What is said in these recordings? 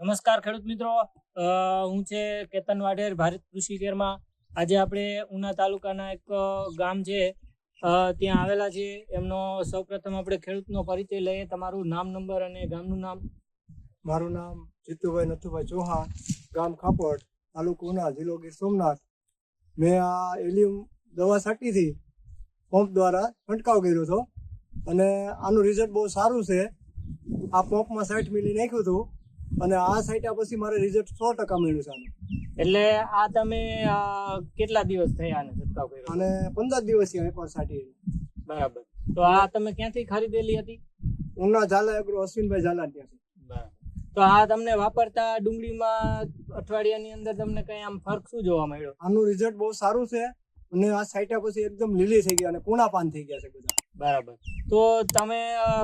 નમસ્કાર ખેડૂત મિત્રો, હું છે કેતન વાઢેર, ભારત કૃષિ કેરમાં. આજે આપણે ઉના તાલુકાના એક ગામ છે ત્યાં આવેલા છે. એમનો સૌપ્રથમ આપણે ખેડૂતનો પરિચય લઈએ. તમારું નામ, નંબર અને ગામનું નામ. મારું નામ જીતુભાઈ નથુભાઈ ચૌહાણ, ગામ ખાપડ, તાલુકો ઉના, જિલ્લો ગીર સોમનાથ. મેં આ એલિયમ દવા છાંટી હતી, પંપ દ્વારા છંટકાવ કર્યો હતો અને આનું રિઝલ્ટ બહુ સારું છે. આ પંપમાં 60 મિલી નાખ્યું હતું અને આ છાંટ્યા પછી મારે રિઝલ્ટ 100% મળ્યું છે આનું. એટલે આ તમે કેટલા દિવસ થયા આને છંટકાવ કર્યો? અને 15 દિવસથી એકવાર છાંટી. બરાબર. તો આ તમે ક્યાંથી ખરીદેલી હતી? ઉના ઝાલા એગ્રો, અશ્વિનભાઈ ઝાલા ત્યાંથી. બરાબર. તો આ તમને વાપરતા ડુંગળીમાં અઠવાડિયાની અંદર તમને કઈ આમ ફરક શું જોવા મળ્યો? આનું રિઝલ્ટ બહુ સારું છે અને આ છાંટ્યા પછી એકદમ લીલી થઈ ગયા અને કૂણા પાન થઈ ગયા છે બધા. બરાબર. તો તમે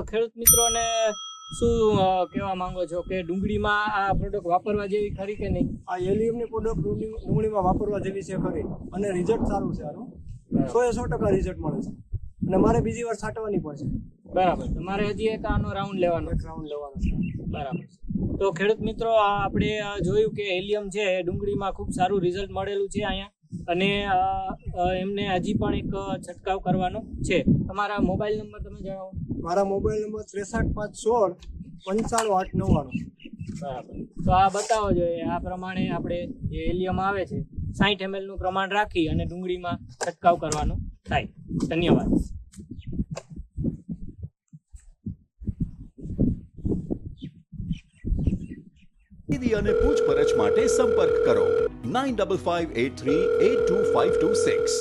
ખેડૂત મિત્રોને શું કહેવા માંગો છો કે ડુંગળીમાં આ પ્રોડક્ટ વાપરવા જેવી ખરી કે નહીં? આ એલિયમની પ્રોડક્ટ ડુંગળીમાં વાપરવા જેવી છે ખરી અને રિઝલ્ટ સારું છે આનું. 100% રિઝલ્ટ મળે છે અને મારે બીજી વાર છાંટવાની પડશે. બરાબર. તમારે હજી એક આનો રાઉન્ડ લેવાનો એક રાઉન્ડ લેવાનો છે. બરાબર. તો ખેડૂત મિત્રો, આપણે જોયું કે એલિયમ છે એ ડુંગળીમાં ખૂબ સારું રિઝલ્ટ મળેલું છે અહીંયા, અને એમને હજી પણ એક છંટકાવ કરવાનો છે. તમારા મોબાઈલ નંબર તમે જણાવો. મારા મોબાઈલ નંબર 63516 95899. બરાબર. તો આ બતાવો જોઈએ. આ પ્રમાણે આપણે જે એલિયમ આવે છે 60 ml નું પ્રમાણ રાખી અને ડુંગળીમાં છંટકાવ કરવાનો થાય. ધન્યવાદ. અને પૂછપરછ માટે સંપર્ક કરો 9558382526.